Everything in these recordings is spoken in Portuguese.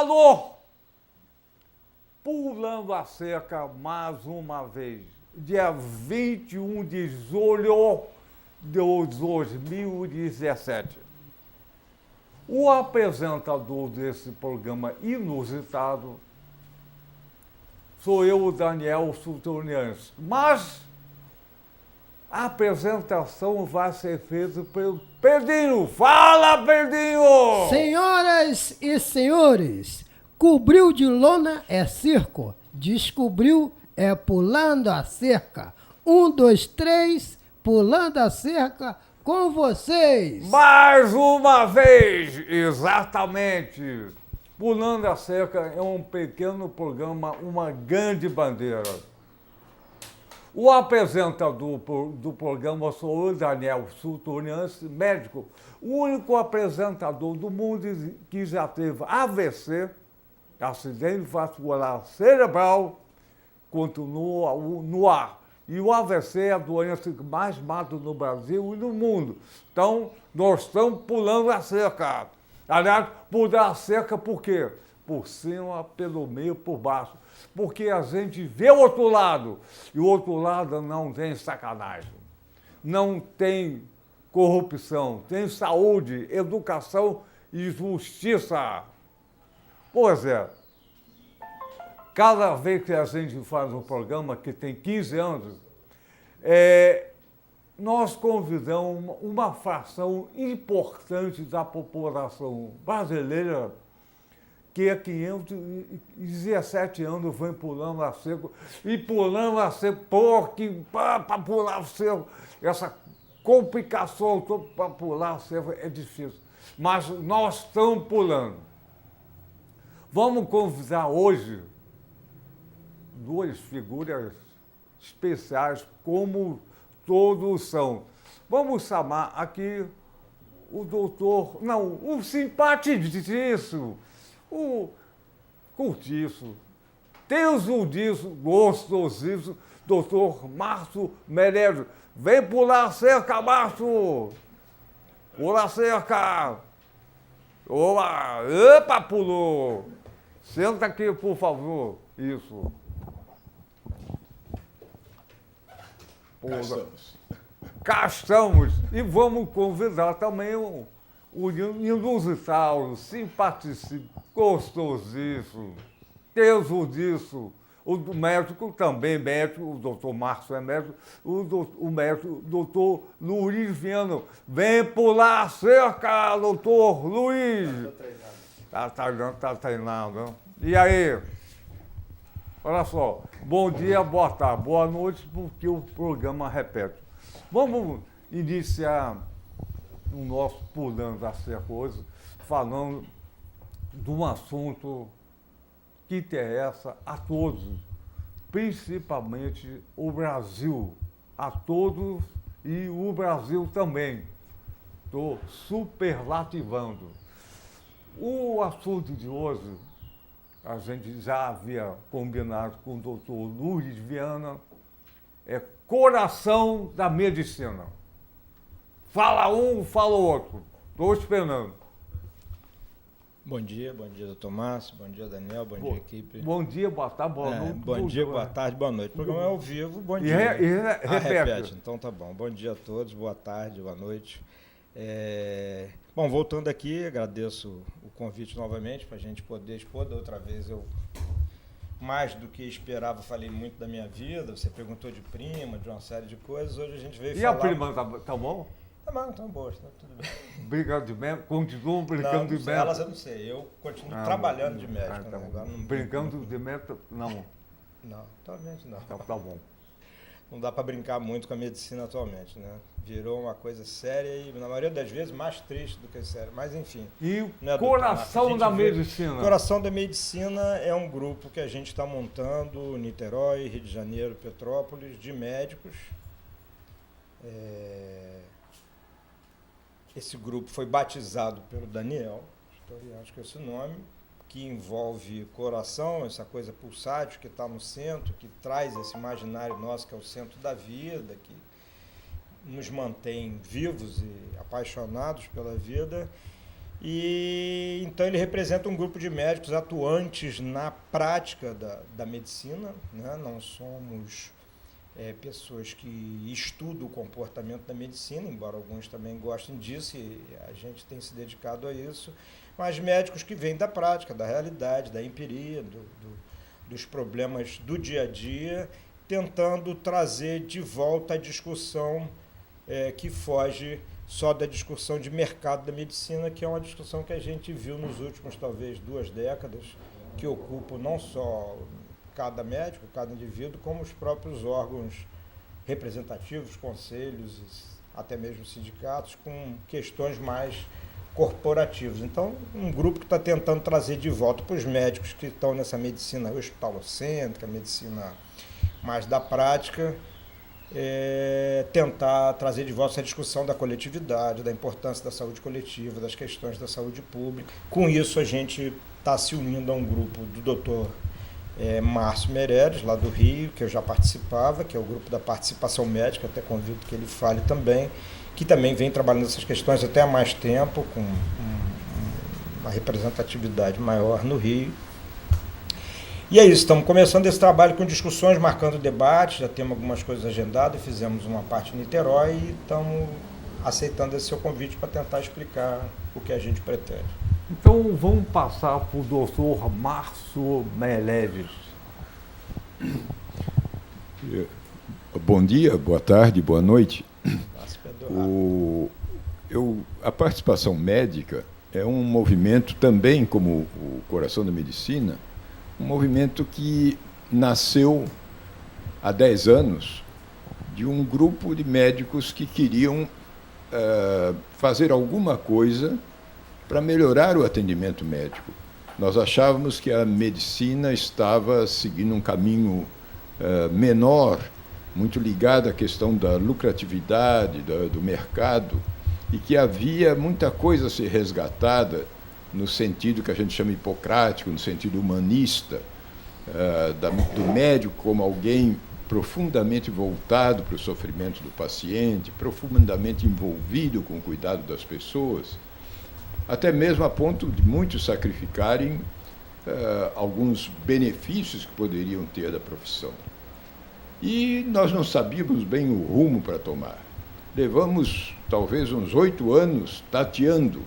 Alô! Pulando a cerca mais uma vez. Dia 21 de julho de 2017. O apresentador desse programa inusitado sou eu, Daniel Sultonians. Mas a apresentação vai ser feita pelo Pedrinho. Fala, Pedrinho! Senhoras e senhores, cobriu de lona é circo, descobriu é pulando a cerca. 1, 2, 3, pulando a cerca com vocês. Mais uma vez, exatamente. Pulando a Cerca é um pequeno programa, uma grande bandeira. O apresentador do programa sou eu, Daniel Sultonians, médico, o único apresentador do mundo que já teve AVC, acidente vascular cerebral, continua no ar. E o AVC é a doença que mais mata no Brasil e no mundo. Então, nós estamos pulando a cerca. Aliás, pular a cerca por quê? Por cima, pelo meio, por baixo. Porque a gente vê o outro lado. E o outro lado não tem sacanagem. Não tem corrupção. Tem saúde, educação e justiça. Pois é. Cada vez que a gente faz um programa que tem 15 anos, nós convidamos uma fração importante da população brasileira que há 517 anos vem pulando a seco e pulando a seco, porque para pular a seco, essa complicação toda para pular a seco é difícil. Mas nós estamos pulando. Vamos convidar hoje duas figuras especiais, como todos são. Vamos chamar aqui o doutor, não, o simpaticíssimo, o curtiço, tesudíssimo, gostosíssimo, doutor Márcio Meirelles. Vem pular a cerca, Márcio! Pula a cerca! Opa! Epa, pulou! Senta aqui, por favor. Isso. Cá estamos. Cá estamos. E vamos convidar também o inusitado, simpaticíssimo, gostosíssimo, tesudíssimo, o médico também, médico, o doutor Márcio é médico, o médico, doutor Luiz Viano. Vem pular a cerca, doutor Luiz. Tá treinado. E aí? Olha só, bom dia, boa tarde, boa noite, porque o programa repete. Vamos iniciar o nosso Pulando a Cerca hoje, falando de um assunto que interessa a todos, principalmente o Brasil, a todos e o Brasil também. Estou superlativando. O assunto de hoje, a gente já havia combinado com o doutor Luiz Viana, é coração da medicina. Fala um, fala o outro. Estou esperando. Bom dia, doutor Márcio, bom dia, Daniel, bom dia, equipe. Bom dia, boa tarde, boa noite. Bom dia, boa tarde, boa noite. O programa é ao vivo, bom dia. Repete. Então tá bom. Bom dia a todos, boa tarde, boa noite. Bom, voltando aqui, agradeço o convite novamente para a gente poder expor. Da outra vez eu, mais do que esperava, falei muito da minha vida. Você perguntou de prima, de uma série de coisas. Hoje a gente veio falar... E a prima tá bom? Tá bom, tá boa, tá tudo bem. Brincando de médico? Continuam brincando de médico? Elas eu não sei, eu continuo trabalhando de médico. Tá Agora não brincando de médico? Não. Não, atualmente não. Tá bom. Não dá para brincar muito com a medicina atualmente, né? Virou uma coisa séria e, na maioria das vezes, mais triste do que séria. Mas, enfim. E o né, coração da medicina? Coração da Medicina é um grupo que a gente está montando, Niterói, Rio de Janeiro, Petrópolis, de médicos. Esse grupo foi batizado pelo Daniel, acho que é esse nome, que envolve coração, essa coisa pulsátil que está no centro, que traz esse imaginário nosso que é o centro da vida, que nos mantém vivos e apaixonados pela vida. E então ele representa um grupo de médicos atuantes na prática da medicina, né? Não somos pessoas que estudam o comportamento da medicina, embora alguns também gostem disso, e a gente tem se dedicado a isso, mas médicos que vêm da prática, da realidade, da empiria, dos problemas do dia a dia, tentando trazer de volta a discussão que foge só da discussão de mercado da medicina, que é uma discussão que a gente viu nos últimos, talvez, 2 décadas, que ocupam não só cada médico, cada indivíduo, como os próprios órgãos representativos, conselhos, até mesmo sindicatos, com questões mais corporativas. Então, um grupo que está tentando trazer de volta para os médicos que estão nessa medicina hospitalocêntrica, medicina mais da prática, tentar trazer de volta essa discussão da coletividade, da importância da saúde coletiva, das questões da saúde pública. Com isso, a gente está se unindo a um grupo do doutor Márcio Meirelles, lá do Rio, que eu já participava, que é o grupo da participação médica, até convido que ele fale também, que também vem trabalhando essas questões até há mais tempo, com uma representatividade maior no Rio. E é isso, estamos começando esse trabalho com discussões, marcando debates, já temos algumas coisas agendadas, fizemos uma parte em Niterói e estamos aceitando esse seu convite para tentar explicar o que a gente pretende. Então vamos passar para o doutor Márcio Meirelles. Bom dia, boa tarde, boa noite. A participação médica é um movimento também, como o Coração da Medicina, um movimento que nasceu há 10 anos de um grupo de médicos que queriam fazer alguma coisa para melhorar o atendimento médico. Nós achávamos que a medicina estava seguindo um caminho menor, muito ligado à questão da lucratividade, do mercado, e que havia muita coisa a ser resgatada no sentido que a gente chama hipocrático, no sentido humanista, do médico como alguém profundamente voltado para o sofrimento do paciente, profundamente envolvido com o cuidado das pessoas, até mesmo a ponto de muitos sacrificarem alguns benefícios que poderiam ter da profissão. E nós não sabíamos bem o rumo para tomar. Levamos talvez uns 8 anos tateando.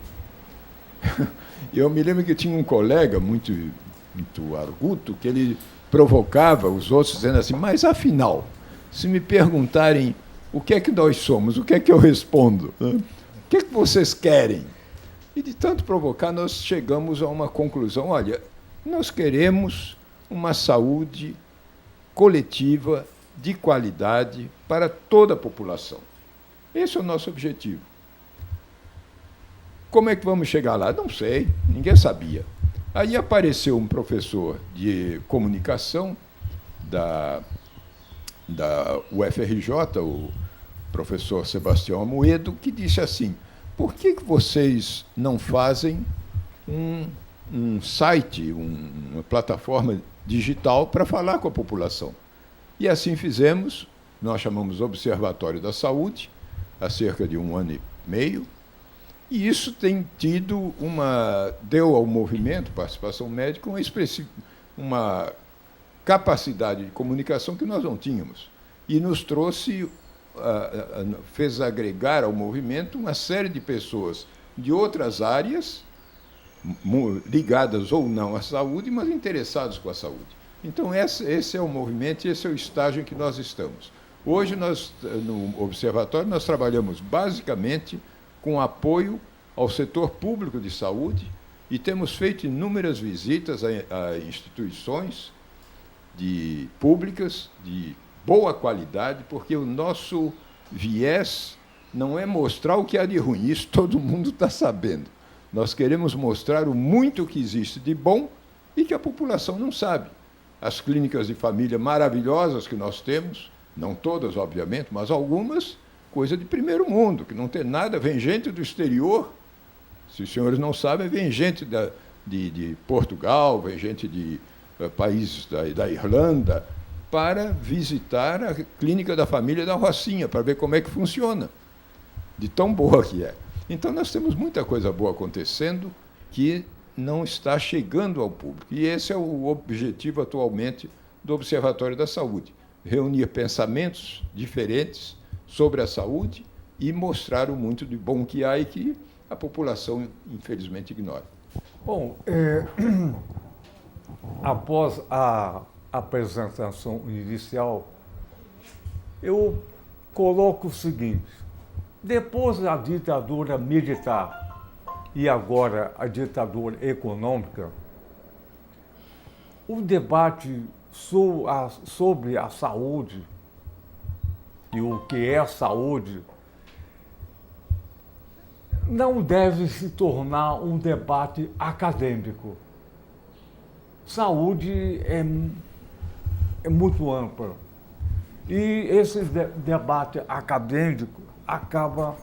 Eu me lembro que tinha um colega muito arguto, que ele provocava os outros dizendo assim, mas afinal, se me perguntarem o que é que nós somos, o que é que eu respondo? O que é que vocês querem? E de tanto provocar, nós chegamos a uma conclusão, olha, nós queremos uma saúde coletiva de qualidade para toda a população. Esse é o nosso objetivo. Como é que vamos chegar lá? Não sei, ninguém sabia. Aí apareceu um professor de comunicação da UFRJ, o professor Sebastião Amoedo, que disse assim, por que vocês não fazem um site, uma plataforma digital para falar com a população? E assim fizemos, nós chamamos Observatório da Saúde, há cerca de 1 ano e meio, e isso tem tido deu ao movimento Participação Médica uma capacidade de comunicação que nós não tínhamos. E nos trouxe, fez agregar ao movimento uma série de pessoas de outras áreas, ligadas ou não à saúde, mas interessados com a saúde. Então, esse é o movimento e esse é o estágio em que nós estamos. Hoje, no Observatório, nós trabalhamos basicamente com apoio ao setor público de saúde e temos feito inúmeras visitas a instituições públicas de boa qualidade, porque o nosso viés não é mostrar o que há de ruim, isso todo mundo está sabendo. Nós queremos mostrar o muito que existe de bom e que a população não sabe. As clínicas de família maravilhosas que nós temos, não todas, obviamente, mas algumas, coisa de primeiro mundo, que não tem nada, vem gente do exterior, se os senhores não sabem, vem gente de Portugal, vem gente de países da Irlanda, para visitar a clínica da família da Rocinha, para ver como é que funciona, de tão boa que é. Então, nós temos muita coisa boa acontecendo que não está chegando ao público. E esse é o objetivo atualmente do Observatório da Saúde: reunir pensamentos diferentes sobre a saúde e mostrar o muito de bom que há e que a população, infelizmente, ignora. Bom, após a apresentação inicial, eu coloco o seguinte: depois da ditadura militar e agora a ditadura econômica, o debate sobre a saúde e o que é saúde não deve se tornar um debate acadêmico. Saúde é muito ampla. E esse debate acadêmico acaba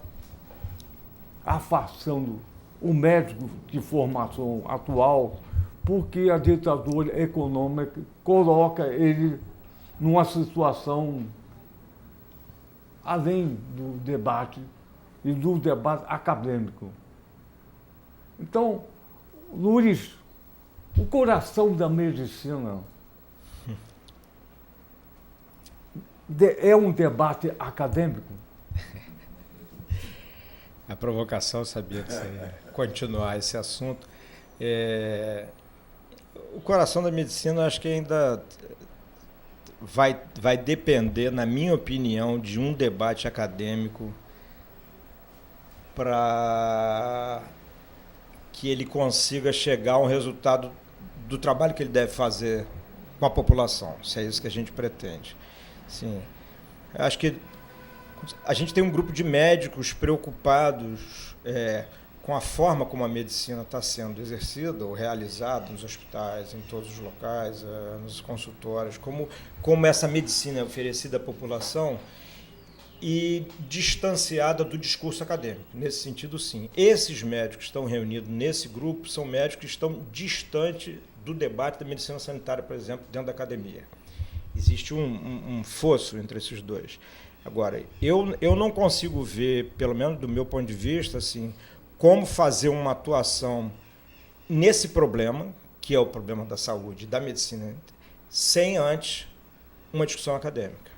afastando o médico de formação atual, porque a ditadura econômica coloca ele numa situação além do debate e do debate acadêmico. Então, Luiz, o coração da medicina é um debate acadêmico? A provocação, eu sabia que você ia continuar esse assunto. O coração da medicina, acho que ainda vai depender, na minha opinião, de um debate acadêmico para que ele consiga chegar a um resultado do trabalho que ele deve fazer com a população, se é isso que a gente pretende. Sim, acho que a gente tem um grupo de médicos preocupados com a forma como a medicina está sendo exercida ou realizada nos hospitais, em todos os locais, nos consultórios, como essa medicina é oferecida à população e distanciada do discurso acadêmico. Nesse sentido, sim. Esses médicos que estão reunidos nesse grupo são médicos que estão distantes do debate da medicina sanitária, por exemplo, dentro da academia. Existe um fosso entre esses dois. Agora, eu não consigo ver, pelo menos do meu ponto de vista, assim, como fazer uma atuação nesse problema, que é o problema da saúde e da medicina, sem antes uma discussão acadêmica.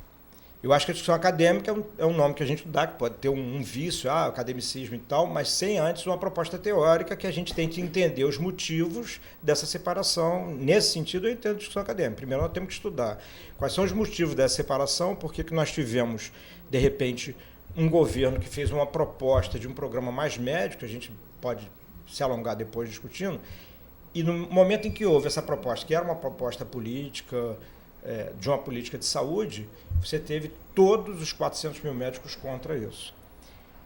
Eu acho que a discussão acadêmica é um nome que a gente dá, que pode ter um vício, academicismo e tal, mas sem antes uma proposta teórica que a gente tente entender os motivos dessa separação. Nesse sentido, eu entendo a discussão acadêmica. Primeiro, nós temos que estudar quais são os motivos dessa separação, por que nós tivemos, de repente, um governo que fez uma proposta de um programa mais médico, a gente pode se alongar depois discutindo, e no momento em que houve essa proposta, que era uma proposta política, de uma política de saúde, você teve todos os 400 mil médicos contra isso.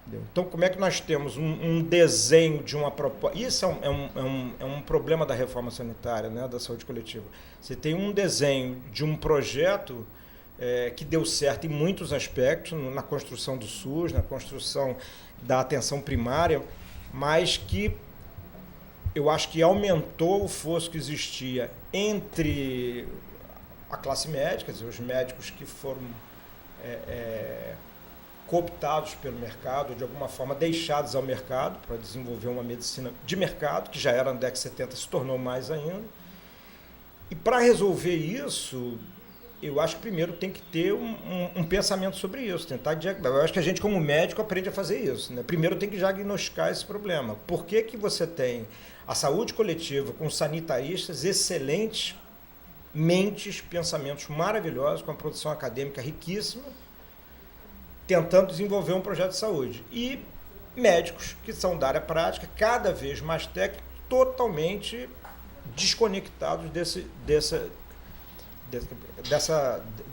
Entendeu? Então, como é que nós temos um desenho de uma proposta? Isso é um problema da reforma sanitária, né, da saúde coletiva. Você tem um desenho de um projeto que deu certo em muitos aspectos, na construção do SUS, na construção da atenção primária, mas que eu acho que aumentou o fosso que existia entre a classe médica, quer dizer, os médicos que foram cooptados pelo mercado, de alguma forma deixados ao mercado para desenvolver uma medicina de mercado, que já era na década de 70, se tornou mais ainda. E para resolver isso, eu acho que primeiro tem que ter um pensamento sobre isso. Eu acho que a gente, como médico, aprende a fazer isso, né? Primeiro tem que diagnosticar esse problema. Por que você tem a saúde coletiva com sanitaristas excelentes, mentes, pensamentos maravilhosos, com uma produção acadêmica riquíssima, tentando desenvolver um projeto de saúde. E médicos que são da área prática, cada vez mais técnicos, totalmente desconectados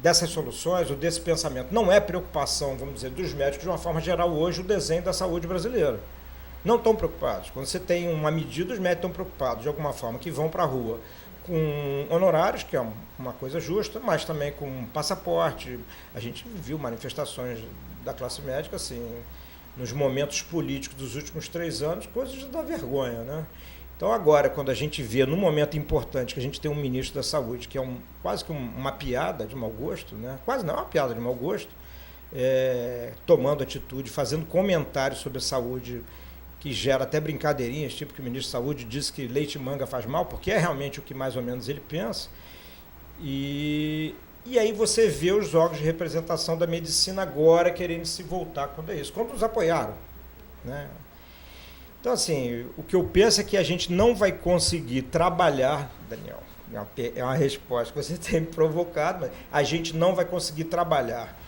dessas soluções ou desse pensamento. Não é preocupação, vamos dizer, dos médicos, de uma forma geral, hoje, o desenho da saúde brasileira. Não estão preocupados. Quando você tem uma medida, os médicos estão preocupados, de alguma forma, que vão para a rua com honorários, que é uma coisa justa, mas também com passaporte. A gente viu manifestações da classe médica, assim, nos momentos políticos dos últimos 3 anos, coisas da vergonha, né? Então, agora, quando a gente vê, num momento importante, que a gente tem um ministro da Saúde, que é quase que uma piada de mau gosto, né? Quase não, é uma piada de mau gosto, tomando atitude, fazendo comentários sobre a saúde que gera até brincadeirinhas, tipo que o ministro da Saúde disse que leite e manga faz mal, porque é realmente o que mais ou menos ele pensa. E aí você vê os órgãos de representação da medicina agora querendo se voltar quando é isso. Quando nos apoiaram, né? Então, assim, o que eu penso é que a gente não vai conseguir trabalhar, Daniel, é uma resposta que você tem me provocado, mas a gente não vai conseguir trabalhar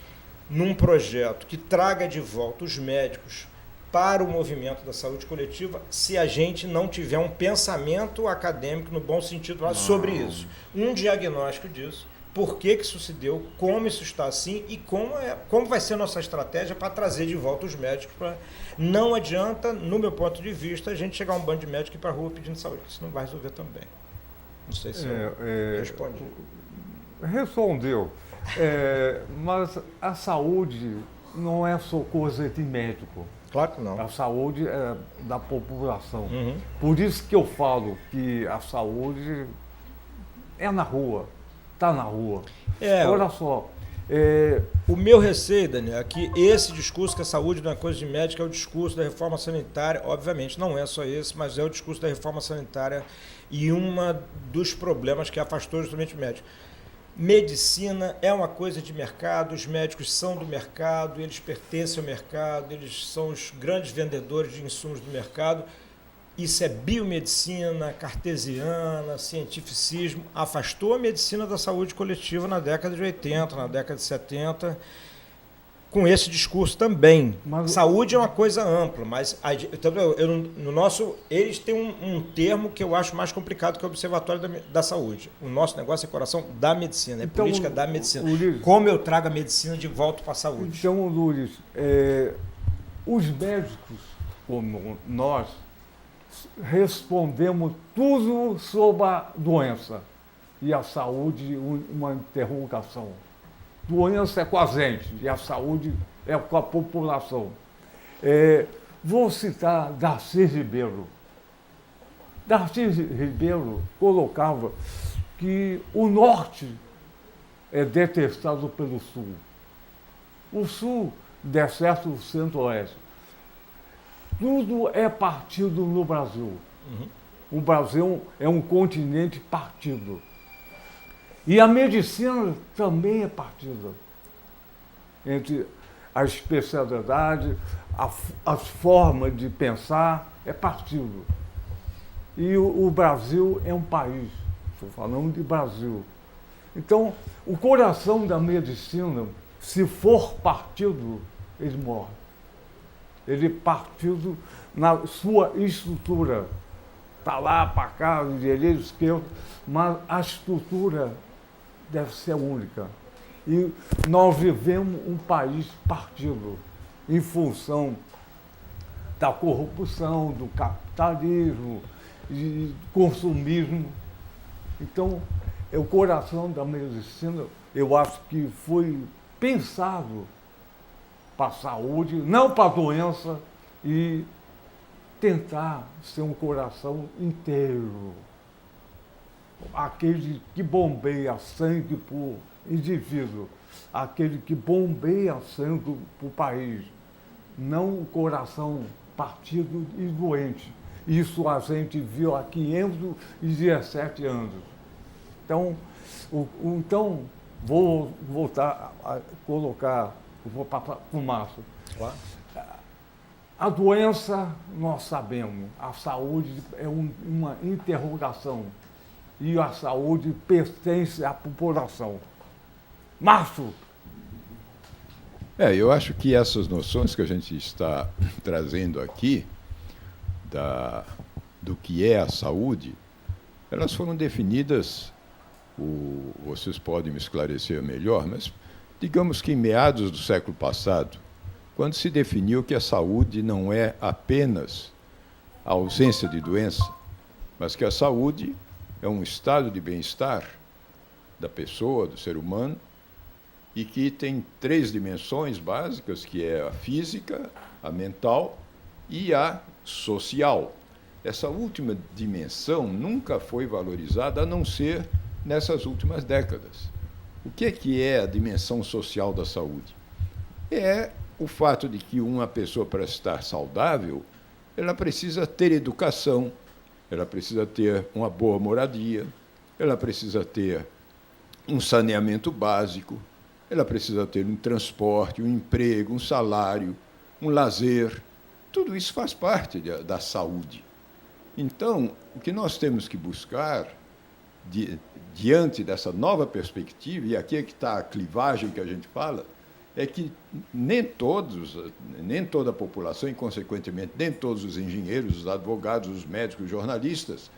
num projeto que traga de volta os médicos para o movimento da saúde coletiva se a gente não tiver um pensamento acadêmico, no bom sentido, sobre isso. Um diagnóstico disso, por que isso se deu, como isso está assim e como vai ser a nossa estratégia para trazer de volta os médicos. Não adianta, no meu ponto de vista, a gente chegar um bando de médicos e ir para a rua pedindo saúde, isso não vai resolver também. Não sei se eu respondi. Respondeu. Mas a saúde não é só coisa de médico. Claro que não. A saúde é da população. Uhum. Por isso que eu falo que a saúde é na rua, está na rua. Olha só. O meu receio, Daniel, é que esse discurso que a saúde não é coisa de médico é o discurso da reforma sanitária. Obviamente, não é só esse, mas é o discurso da reforma sanitária e dos problemas que afastou justamente o médico. Medicina é uma coisa de mercado, os médicos são do mercado, eles pertencem ao mercado, eles são os grandes vendedores de insumos do mercado. Isso é biomedicina, cartesiana, cientificismo. Afastou a medicina da saúde coletiva na década de 80, na década de 70, com esse discurso também. Mas saúde é uma coisa ampla, mas no nosso, eles têm um termo que eu acho mais complicado que é o Observatório da Saúde. O nosso negócio é coração da medicina, é política da medicina. Lourdes, como eu trago a medicina de volta para a saúde? Então, Lourdes, os médicos, como nós, respondemos tudo sobre a doença e a saúde, uma interrogação. Doença é com a gente e a saúde é com a população. Vou citar Darcy Ribeiro. Darcy Ribeiro colocava que o norte é detestado pelo sul. O sul detesta o centro-oeste. Tudo é partido no Brasil. Uhum. O Brasil é um continente partido. E a medicina também é partida entre a especialidade, as formas de pensar, é partido. E o Brasil é um país, estou falando de Brasil. Então, o coração da medicina, se for partido, ele morre. Ele partido na sua estrutura. Está lá para cá, direita, esquerda, mas a estrutura deve ser única. E nós vivemos um país partido em função da corrupção, do capitalismo, do consumismo. Então, o coração da medicina, eu acho que foi pensado para a saúde, não para a doença, e tentar ser um coração inteiro. Aquele que bombeia sangue para o indivíduo, aquele que bombeia sangue para o país, não o coração partido e doente. Isso a gente viu há 517 anos. Então vou voltar a colocar, vou para o Márcio. Claro. A doença, nós sabemos, a saúde é uma interrogação. E a saúde pertence à população. Márcio! Eu acho que essas noções que a gente está trazendo aqui, do que é a saúde, elas foram definidas, vocês podem me esclarecer melhor, mas digamos que em meados do século passado, quando se definiu que a saúde não é apenas a ausência de doença, mas que a saúde é um estado de bem-estar da pessoa, do ser humano, e que tem 3 dimensões básicas, que é a física, a mental e a social. Essa última dimensão nunca foi valorizada, a não ser nessas últimas décadas. O que é a dimensão social da saúde? É o fato de que uma pessoa, para estar saudável, ela precisa ter educação, ela precisa ter uma boa moradia, ela precisa ter um saneamento básico, ela precisa ter um transporte, um emprego, um salário, um lazer. Tudo isso faz parte da saúde. Então, o que nós temos que buscar, diante dessa nova perspectiva, e aqui é que está a clivagem que a gente fala, é que nem toda a população, e, consequentemente, nem todos os engenheiros, os advogados, os médicos, os jornalistas,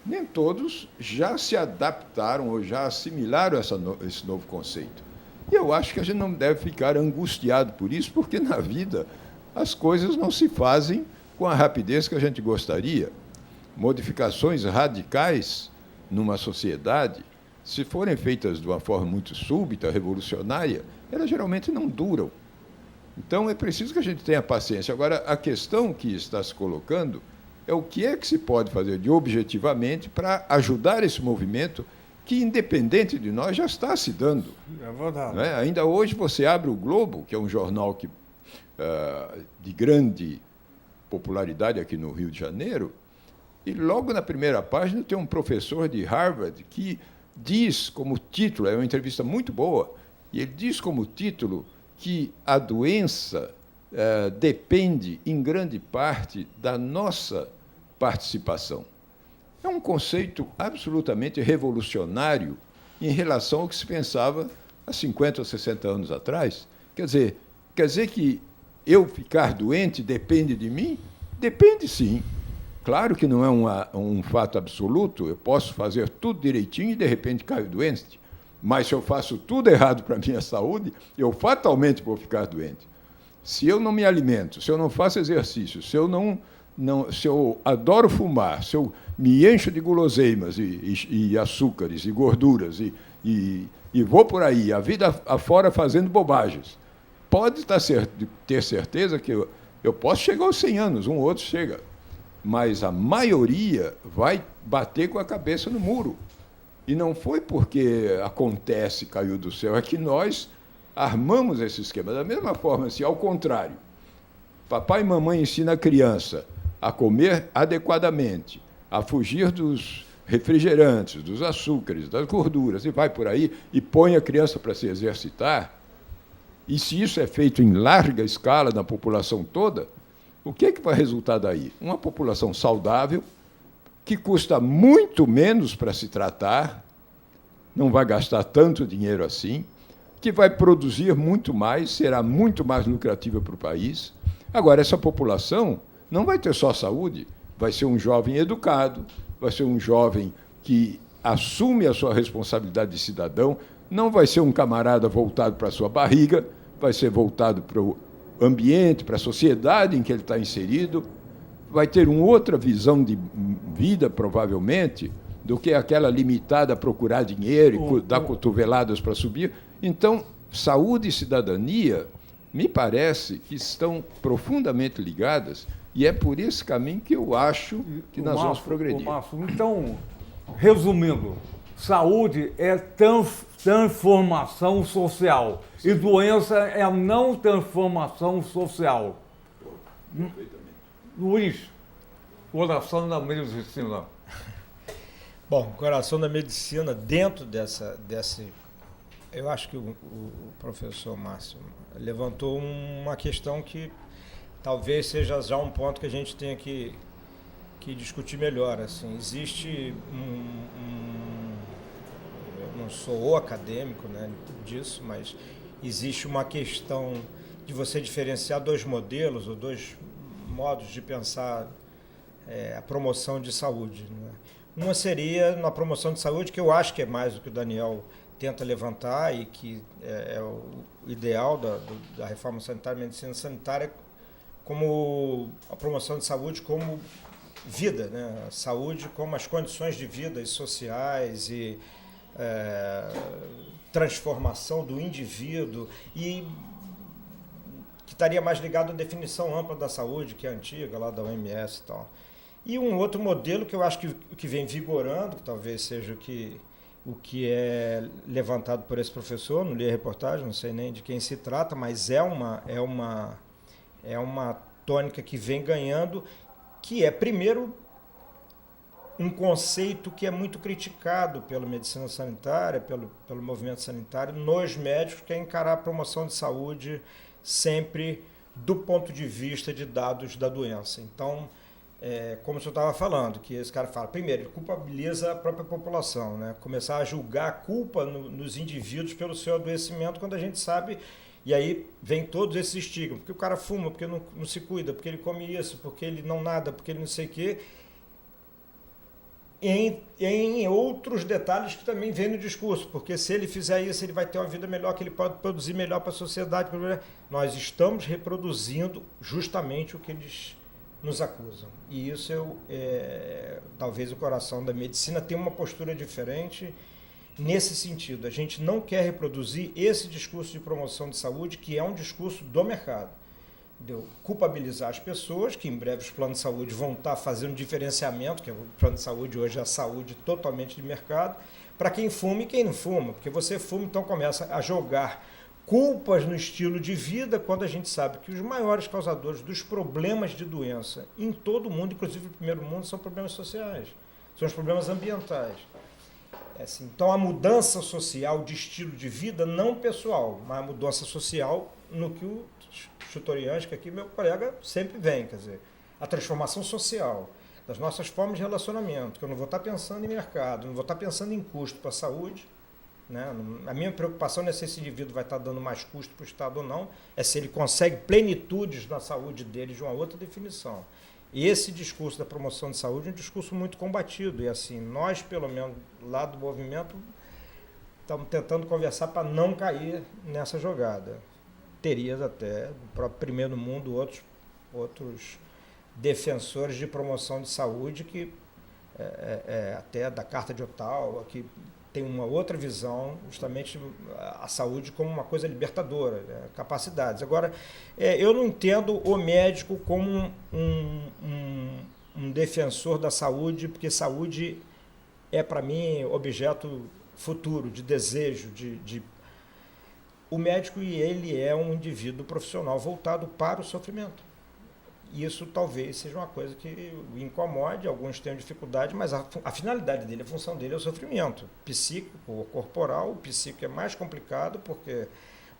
nem todos já se adaptaram ou já assimilaram esse novo conceito. E eu acho que a gente não deve ficar angustiado por isso, porque na vida as coisas não se fazem com a rapidez que a gente gostaria. Modificações radicais numa sociedade, se forem feitas de uma forma muito súbita, revolucionária, elas geralmente não duram. Então, é preciso que a gente tenha paciência. Agora, a questão que está se colocando é o que é que se pode fazer de objetivamente para ajudar esse movimento que, independente de nós, já está se dando. É verdade. Não é? Ainda hoje você abre o Globo, que é um jornal de grande popularidade aqui no Rio de Janeiro, e logo na primeira página tem um professor de Harvard que diz como título, é uma entrevista muito boa, e ele diz como título que a doença depende, em grande parte, da nossa participação. É um conceito absolutamente revolucionário em relação ao que se pensava há 50 ou 60 anos atrás. Quer dizer que eu ficar doente depende de mim? Depende, sim. Claro que não é um fato absoluto, eu posso fazer tudo direitinho e, de repente, caio doente. Mas, se eu faço tudo errado para a minha saúde, eu fatalmente vou ficar doente. Se eu não me alimento, se eu não faço exercício, se eu adoro fumar, se eu me encho de guloseimas e açúcares e gorduras e vou por aí, a vida afora fazendo bobagens, pode ter certeza que eu posso chegar aos 100 anos, um ou outro chega, mas a maioria vai bater com a cabeça no muro. E não foi porque acontece, caiu do céu, é que nós armamos esse esquema. Da mesma forma, se ao contrário, papai e mamãe ensinam a criança a comer adequadamente, a fugir dos refrigerantes, dos açúcares, das gorduras, e vai por aí, e põe a criança para se exercitar, e se isso é feito em larga escala na população toda, o que é que vai resultar daí? Uma população saudável, que custa muito menos para se tratar, não vai gastar tanto dinheiro assim, que vai produzir muito mais, será muito mais lucrativa para o país. Agora, essa população não vai ter só saúde, vai ser um jovem educado, vai ser um jovem que assume a sua responsabilidade de cidadão, não vai ser um camarada voltado para a sua barriga, vai ser voltado para o ambiente, para a sociedade em que ele está inserido, vai ter uma outra visão de vida, provavelmente, do que aquela limitada a procurar dinheiro e dar cotoveladas para subir. Então, saúde e cidadania, me parece que estão profundamente ligadas, e é por esse caminho que eu acho que nós vamos progredir. Então, resumindo, saúde é transformação social e doença é não transformação social. Perfeitamente. Luiz, coração da medicina. Bom, coração da medicina, dentro desse... Eu acho que o professor Márcio levantou uma questão que talvez seja já um ponto que a gente tenha que discutir melhor. Assim, existe eu não sou o acadêmico, né, disso, mas existe uma questão de você diferenciar dois modelos ou dois modos de pensar a promoção de saúde. Né? Uma seria na promoção de saúde, que eu acho que é mais do que o Daniel tenta levantar e que é o ideal da reforma sanitária e medicina sanitária, como a promoção de saúde como vida, né? A saúde como as condições de vida sociais e transformação do indivíduo, e que estaria mais ligado à definição ampla da saúde, que é antiga, lá da OMS e tal. E um outro modelo que eu acho que vem vigorando, que talvez seja o que é levantado por esse professor, não li a reportagem, não sei nem de quem se trata, mas é uma tônica que vem ganhando, que é, primeiro, um conceito que é muito criticado pela medicina sanitária, pelo movimento sanitário, nos médicos, que é encarar a promoção de saúde sempre do ponto de vista de dados da doença. Então, como o senhor estava falando, que esse cara fala, primeiro, ele culpabiliza a própria população, né? Começar a julgar a culpa nos indivíduos pelo seu adoecimento, quando a gente sabe, e aí vem todos esses estigmas, porque o cara fuma, porque não se cuida, porque ele come isso, porque ele não nada, porque ele não sei o quê, em outros detalhes que também vem no discurso, porque se ele fizer isso, ele vai ter uma vida melhor, que ele pode produzir melhor para a sociedade. Nós estamos reproduzindo justamente o que eles nos acusam. E isso talvez o coração da medicina tenha uma postura diferente nesse sentido. A gente não quer reproduzir esse discurso de promoção de saúde, que é um discurso do mercado. Culpabilizar as pessoas, que em breve os planos de saúde vão estar fazendo diferenciamento, que o plano de saúde hoje é a saúde totalmente de mercado, para quem fuma e quem não fuma, porque você fuma, então começa a jogar culpas no estilo de vida, quando a gente sabe que os maiores causadores dos problemas de doença em todo o mundo, inclusive no primeiro mundo, são problemas sociais, são os problemas ambientais. Assim, então a mudança social de estilo de vida, não pessoal, mas a mudança social no que o Chutoriansky, aqui meu colega, sempre vem, quer dizer, a transformação social das nossas formas de relacionamento, que eu não vou estar pensando em mercado, não vou estar pensando em custo para a saúde, né? A minha preocupação não é se esse indivíduo vai estar dando mais custo para o Estado ou não, é se ele consegue plenitudes na saúde dele de uma outra definição. E esse discurso da promoção de saúde é um discurso muito combatido, e assim, nós, pelo menos, lá do movimento, estamos tentando conversar para não cair nessa jogada. Teria até, no próprio Primeiro Mundo, outros defensores de promoção de saúde, que até da Carta de Ottawa, que tem uma outra visão, justamente a saúde como uma coisa libertadora, capacidades. Agora, eu não entendo o médico como um defensor da saúde, porque saúde é, para mim, objeto futuro, de desejo, O médico, ele é um indivíduo profissional voltado para o sofrimento. Isso talvez seja uma coisa que o incomode, alguns tenham dificuldade, mas a finalidade dele, a função dele é o sofrimento psíquico ou corporal. O psíquico é mais complicado porque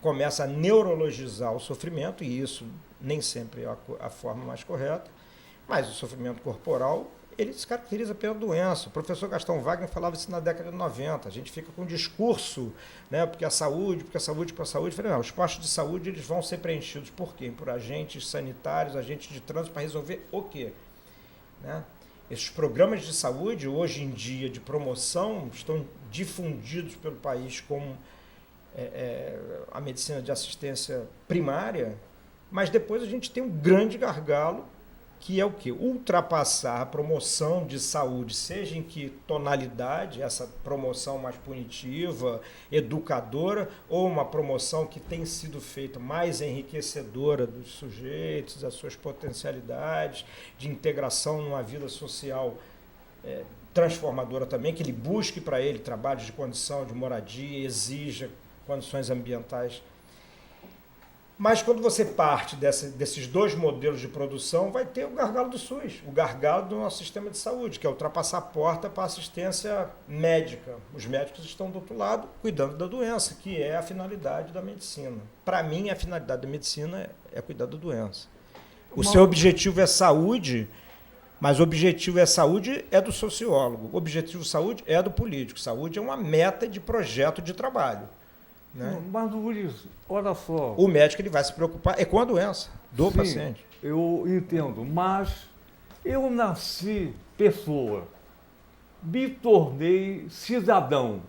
começa a neurologizar o sofrimento, e isso nem sempre é a forma mais correta, mas o sofrimento corporal, ele se caracteriza pela doença. O professor Gastão Wagner falava isso na década de 90. A gente fica com um discurso, né, porque a saúde. Eu falei, não, os postos de saúde, eles vão ser preenchidos por quê? Por agentes sanitários, agentes de trânsito, para resolver o quê? Né? Esses programas de saúde, hoje em dia, de promoção, estão difundidos pelo país como a medicina de assistência primária, mas depois a gente tem um grande gargalo, que é o quê? Ultrapassar a promoção de saúde, seja em que tonalidade, essa promoção mais punitiva, educadora, ou uma promoção que tem sido feita mais enriquecedora dos sujeitos, das suas potencialidades, de integração numa vida social transformadora também, que ele busque para ele trabalhos de condição, de moradia, exija condições ambientais. Mas quando você parte desses dois modelos de produção, vai ter o gargalo do SUS, o gargalo do nosso sistema de saúde, que é ultrapassar a porta para a assistência médica. Os médicos estão do outro lado, cuidando da doença, que é a finalidade da medicina. Para mim, a finalidade da medicina é cuidar da doença. O seu objetivo é saúde, mas o objetivo é saúde é do sociólogo, o objetivo de saúde é do político. Saúde é uma meta de projeto de trabalho. Né? Mas, Luiz, olha só. O médico, ele vai se preocupar com a doença do paciente. Eu entendo, mas eu nasci pessoa, me tornei cidadão,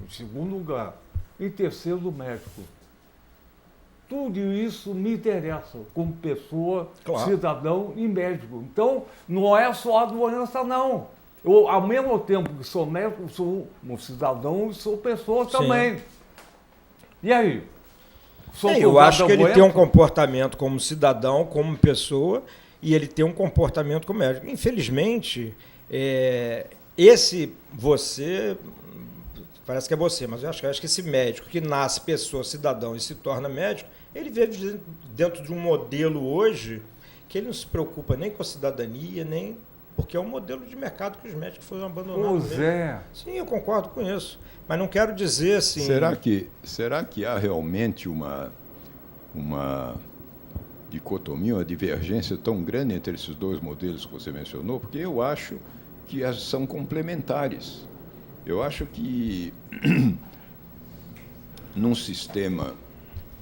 em segundo lugar, em terceiro, médico. Tudo isso me interessa como pessoa, claro, cidadão e médico. Então, não é só a doença, não. Eu, ao mesmo tempo que sou médico, sou um cidadão e sou pessoa também. E aí? Eu acho que ele tem um comportamento como cidadão, como pessoa, e ele tem um comportamento como médico. Infelizmente, parece que é você, mas eu acho que esse médico que nasce pessoa, cidadão e se torna médico, ele vive dentro de um modelo hoje que ele não se preocupa nem com a cidadania, nem... Porque é um modelo de mercado que os médicos foram abandonados. Pois é. Sim, eu concordo com isso. Mas não quero dizer assim... Será que há realmente uma dicotomia, uma divergência tão grande entre esses dois modelos que você mencionou? Porque eu acho que são complementares. Eu acho que num sistema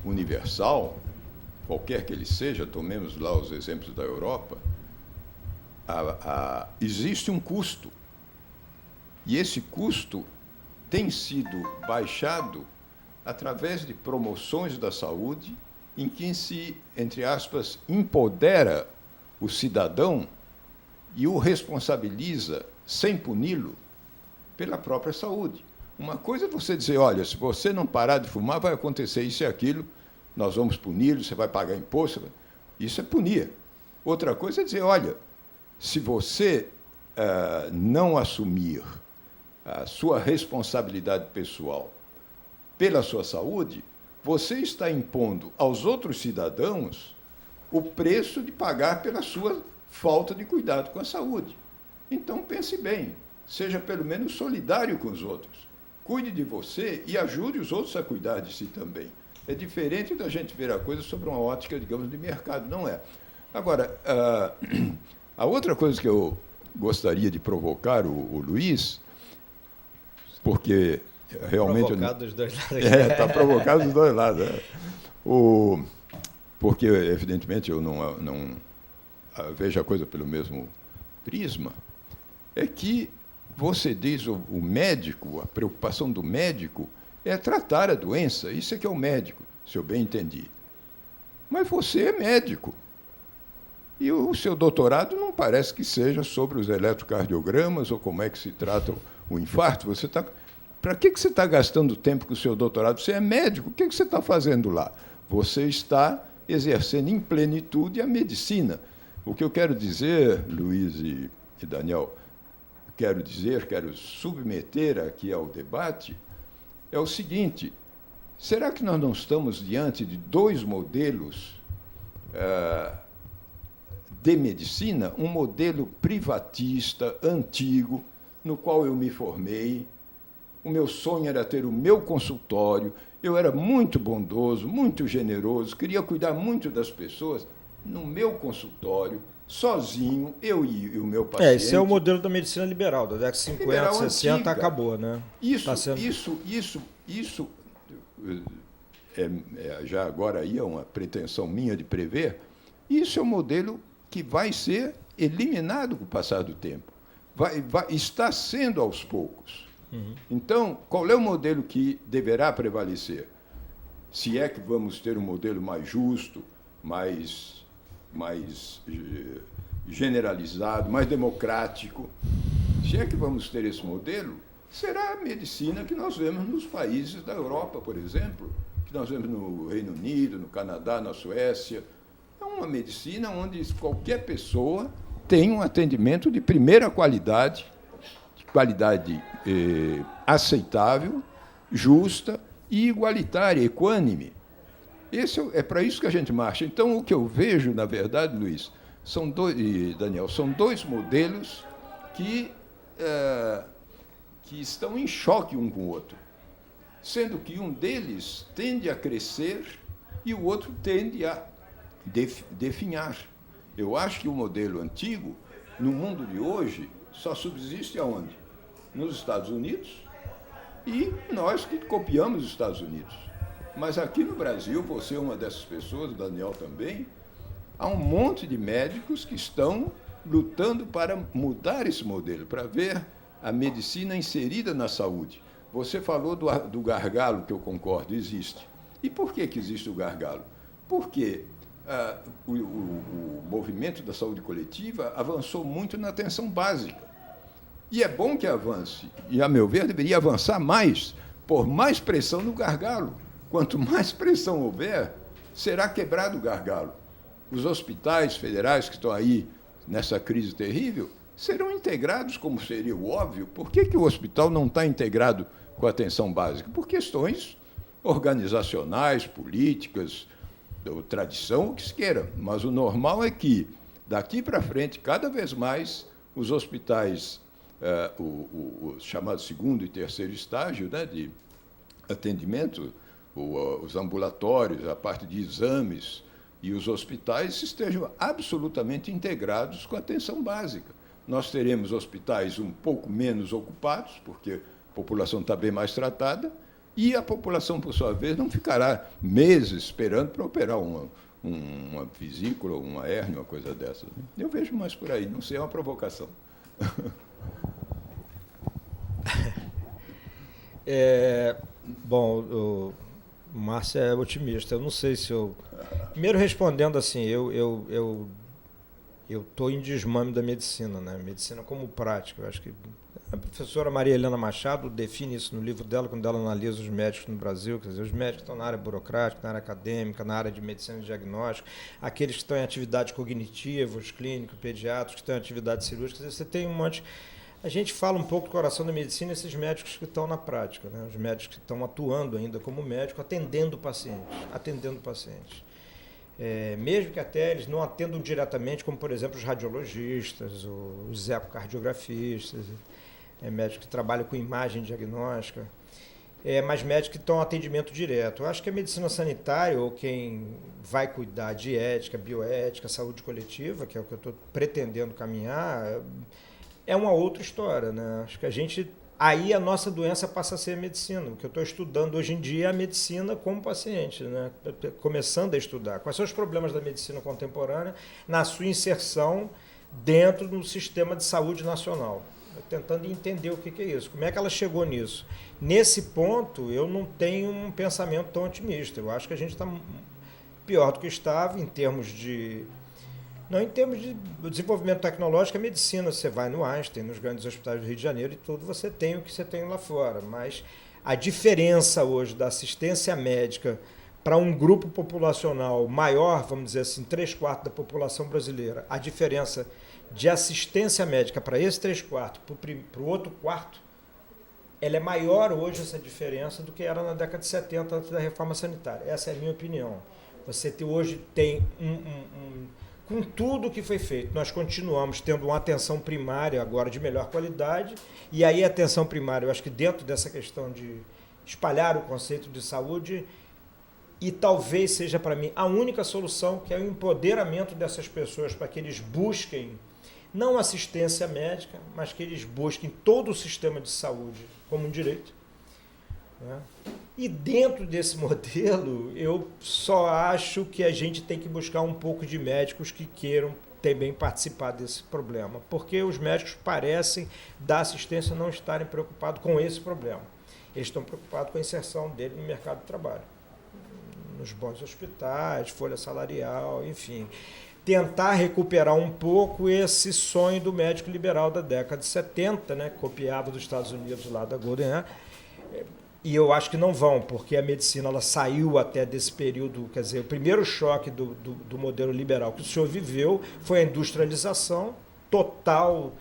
universal, qualquer que ele seja, tomemos lá os exemplos da Europa, existe um custo. E esse custo tem sido baixado através de promoções da saúde, em que se, entre aspas, empodera o cidadão e o responsabiliza, sem puni-lo, pela própria saúde. Uma coisa é você dizer, olha, se você não parar de fumar, vai acontecer isso e aquilo, nós vamos puni-lo, você vai pagar imposto. Isso é punir. Outra coisa é dizer, olha, se você não assumir a sua responsabilidade pessoal pela sua saúde, você está impondo aos outros cidadãos o preço de pagar pela sua falta de cuidado com a saúde. Então, pense bem, seja pelo menos solidário com os outros. Cuide de você e ajude os outros a cuidar de si também. É diferente da gente ver a coisa sobre uma ótica, digamos, de mercado, não é? Agora, a outra coisa que eu gostaria de provocar o Luiz, porque realmente... Provocado dos dois lados. Está provocado dos dois lados. Porque, evidentemente, eu não vejo a coisa pelo mesmo prisma, é que você diz, o médico, a preocupação do médico é tratar a doença, isso é que é o médico, se eu bem entendi. Mas você é médico. E o seu doutorado não parece que seja sobre os eletrocardiogramas ou como é que se trata o infarto. Para que você está gastando tempo com o seu doutorado? Você é médico, o que você está fazendo lá? Você está exercendo em plenitude a medicina. O que eu quero dizer, Luiz e Daniel, quero submeter aqui ao debate, é o seguinte: será que nós não estamos diante de dois modelos de medicina? Um modelo privatista, antigo, no qual eu me formei. O meu sonho era ter o meu consultório, eu era muito bondoso, muito generoso, queria cuidar muito das pessoas no meu consultório, sozinho, eu e o meu paciente. Esse é o modelo da medicina liberal, da década de 50, liberal 60, antiga. acabou, né? Isso, Tá sendo... isso já agora aí é uma pretensão minha de prever, isso é um modelo que vai ser eliminado com o passar do tempo. Está sendo aos poucos. Então, qual é o modelo que deverá prevalecer? Se é que vamos ter um modelo mais justo, mais generalizado, mais democrático, se é que vamos ter esse modelo, será a medicina que nós vemos nos países da Europa, por exemplo, que nós vemos no Reino Unido, no Canadá, na Suécia. É uma medicina onde qualquer pessoa tem um atendimento de primeira qualidade, aceitável, justa e igualitária, equânime. É para isso que a gente marcha. Então, o que eu vejo, na verdade, Luiz, Daniel, são dois modelos que estão em choque um com o outro, sendo que um deles tende a crescer e o outro tende a definhar. Eu acho que o modelo antigo, no mundo de hoje, só subsiste aonde? Nos Estados Unidos, e nós que copiamos os Estados Unidos. Mas aqui no Brasil, você é uma dessas pessoas, o Daniel também, há um monte de médicos que estão lutando para mudar esse modelo, para ver a medicina inserida na saúde. Você falou do gargalo, que eu concordo, existe. E por que existe o gargalo? Porque o movimento da saúde coletiva avançou muito na atenção básica. E é bom que avance, e, a meu ver, deveria avançar mais, por mais pressão no gargalo. Quanto mais pressão houver, será quebrado o gargalo. Os hospitais federais que estão aí nessa crise terrível serão integrados, como seria o óbvio. Por que o hospital não está integrado com a atenção básica? Por questões organizacionais, políticas, tradição, o que se queira, mas o normal é que, daqui para frente, cada vez mais, os hospitais, o chamado segundo e terceiro estágio, né, de atendimento, os ambulatórios, a parte de exames e os hospitais estejam absolutamente integrados com a atenção básica. Nós teremos hospitais um pouco menos ocupados, porque a população está bem mais tratada, e a população, por sua vez, não ficará meses esperando para operar uma vesícula, uma hérnia, uma coisa dessa. Eu vejo mais por aí, não sei, é uma provocação. Bom, o Márcio é otimista. Eu não sei se eu... Primeiro, respondendo assim, eu estou em desmame da medicina, né? Medicina como prática. Eu acho que a professora Maria Helena Machado define isso no livro dela, quando ela analisa os médicos no Brasil. Quer dizer, os médicos estão na área burocrática, na área acadêmica, na área de medicina e diagnóstico, aqueles que estão em atividade cognitiva, os clínicos, pediatras, que estão em atividade cirúrgica. Quer dizer, você tem um monte... A gente fala um pouco do coração da medicina, esses médicos que estão na prática, né? Os médicos que estão atuando ainda como médico, atendendo pacientes. Mesmo que até eles não atendam diretamente, como, por exemplo, os radiologistas, os ecocardiografistas, médicos que trabalham com imagem diagnóstica, mas médicos que estão em atendimento direto. Eu acho que a medicina sanitária, ou quem vai cuidar de ética, bioética, saúde coletiva, que é o que eu estou pretendendo caminhar, é uma outra história, né? Acho que aí a nossa doença passa a ser a medicina. O que eu estou estudando hoje em dia é a medicina como paciente, né? Começando a estudar. Quais são os problemas da medicina contemporânea na sua inserção dentro do sistema de saúde nacional? Tentando entender o que é isso, como é que ela chegou nisso. Nesse ponto, eu não tenho um pensamento tão otimista. Eu acho que a gente está pior do que estava em termos de... Não em termos de desenvolvimento tecnológico, a medicina, você vai no Einstein, nos grandes hospitais do Rio de Janeiro e tudo, você tem o que você tem lá fora. Mas a diferença hoje da assistência médica para um grupo populacional maior, vamos dizer assim, 3/4 da população brasileira, a diferença de assistência médica para esse 3/4 para o outro quarto, ela é maior hoje, essa diferença, do que era na década de 70, antes da reforma sanitária. Essa é a minha opinião. Você hoje tem com tudo que foi feito, nós continuamos tendo uma atenção primária agora de melhor qualidade, e aí a atenção primária, eu acho que dentro dessa questão de espalhar o conceito de saúde, e talvez seja para mim a única solução, que é o empoderamento dessas pessoas para que eles busquem, não assistência médica, mas que eles busquem todo o sistema de saúde como um direito, né? E dentro desse modelo, eu só acho que a gente tem que buscar um pouco de médicos que queiram também participar desse problema, porque os médicos parecem, da assistência, não estarem preocupados com esse problema. Eles estão preocupados com a inserção dele no mercado de trabalho, nos bons hospitais, folha salarial, enfim. Tentar recuperar um pouco esse sonho do médico liberal da década de 70, né, copiado dos Estados Unidos, lá da Golden Era. E eu acho que não vão, porque a medicina ela saiu até desse período, quer dizer, o primeiro choque do modelo liberal que o senhor viveu foi a industrialização total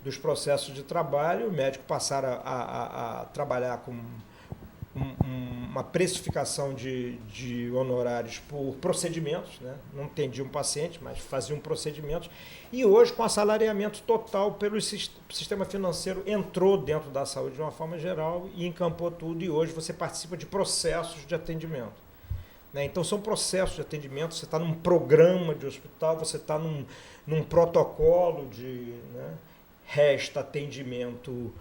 dos processos de trabalho. O médico passaram a trabalhar com uma precificação de honorários por procedimentos, né? Não atendiam paciente, mas faziam procedimentos. E hoje, com assalariamento total pelo sistema financeiro, entrou dentro da saúde de uma forma geral e encampou tudo. E hoje você participa de processos de atendimento, né? Então, são processos de atendimento. Você está num programa de hospital, você está num protocolo de, né, resta atendimento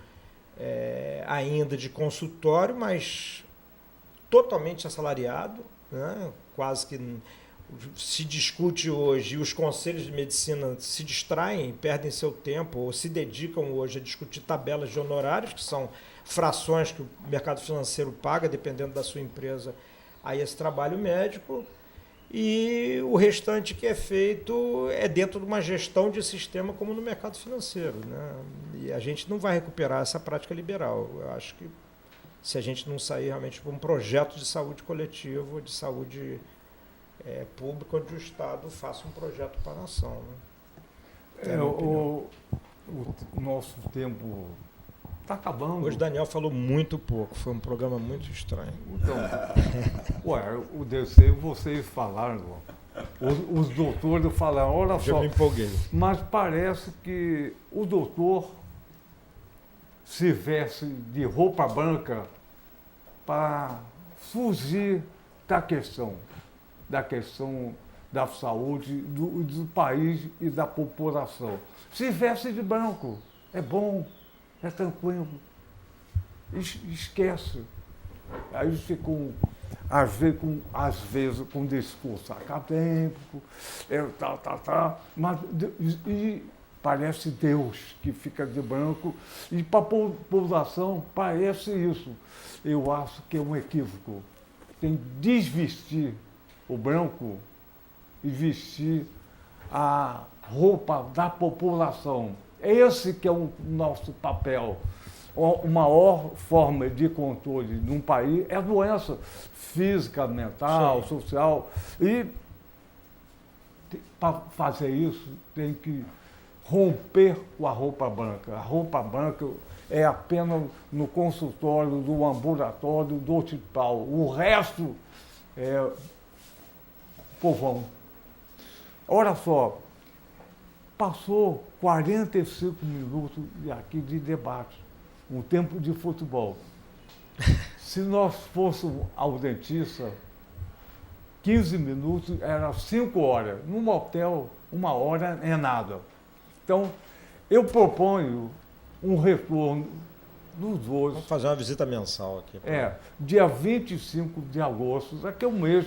ainda de consultório, mas totalmente assalariado, né? Quase que se discute hoje, e os conselhos de medicina se distraem, perdem seu tempo, ou se dedicam hoje a discutir tabelas de honorários, que são frações que o mercado financeiro paga, dependendo da sua empresa, a esse trabalho médico, e o restante que é feito é dentro de uma gestão de sistema como no mercado financeiro, né? E a gente não vai recuperar essa prática liberal. Eu acho que se a gente não sair realmente para um projeto de saúde coletiva, de saúde pública, onde o Estado faça um projeto para a nação, né? O nosso tempo Está acabando. Hoje o Daniel falou muito pouco, foi um programa muito estranho. Então, ué, o DC, vocês falaram, os doutores falaram, olha Eu só, me empolguei. mas parece que o doutor se veste de roupa branca para fugir da questão da saúde do país e da população. Se veste de branco, é bom, é tranquilo, esquece. Aí ficam, às vezes com discurso acadêmico, mas e parece Deus que fica de branco, e para a população parece isso. Eu acho que é um equívoco. Tem que desvestir o branco e vestir a roupa da população. Esse que é o nosso papel. A maior forma de controle num país é a doença física, mental, Sim. social. E para fazer isso tem que romper com a roupa branca. A roupa branca é apenas no consultório, do ambulatório, do hospital. O resto é povão. Olha só, passou 45 minutos aqui de debate, um tempo de futebol. Se nós fôssemos ao dentista, 15 minutos era 5 horas. Num motel, 1 hora é nada. Então, eu proponho um retorno dos dois. Vamos fazer uma visita mensal aqui. Dia 25 de agosto, daqui a um mês,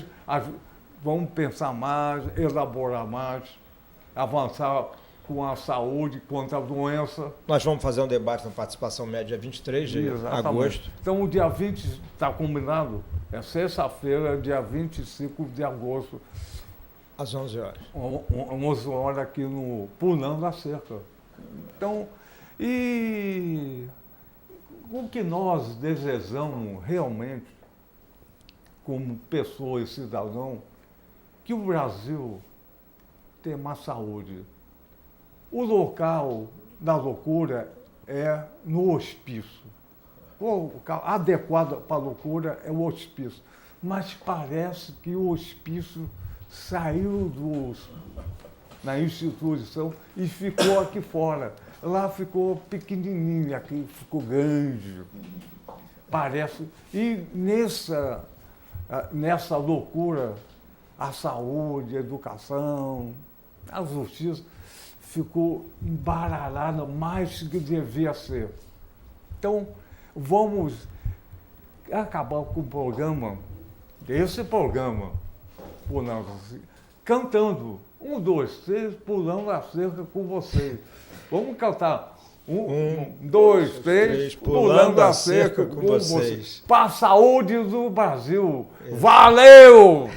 vamos pensar mais, elaborar mais, avançar com a saúde contra a doença. Nós vamos fazer um debate na participação média dia 23 de Exatamente. agosto. Então, o dia 20 está combinado, é sexta-feira, dia 25 de agosto, Às 11 horas. 11 horas aqui no Pulando a Cerca. Então, e o que nós desejamos realmente, como pessoa e cidadão, que o Brasil tenha mais saúde. O local da loucura é no hospício. O local adequado para a loucura é o hospício. Mas parece que o hospício saiu na instituição e ficou aqui fora. Lá ficou pequenininho, aqui ficou grande. Parece. E nessa loucura, a saúde, a educação, a justiça ficou embaralhada mais do que devia ser. Então, vamos acabar com o programa, esse programa, cantando. 1, 2, 3, pulando a cerca com vocês. Vamos cantar. 1, 2, 3, pulando a cerca com vocês. Para a saúde do Brasil. Valeu!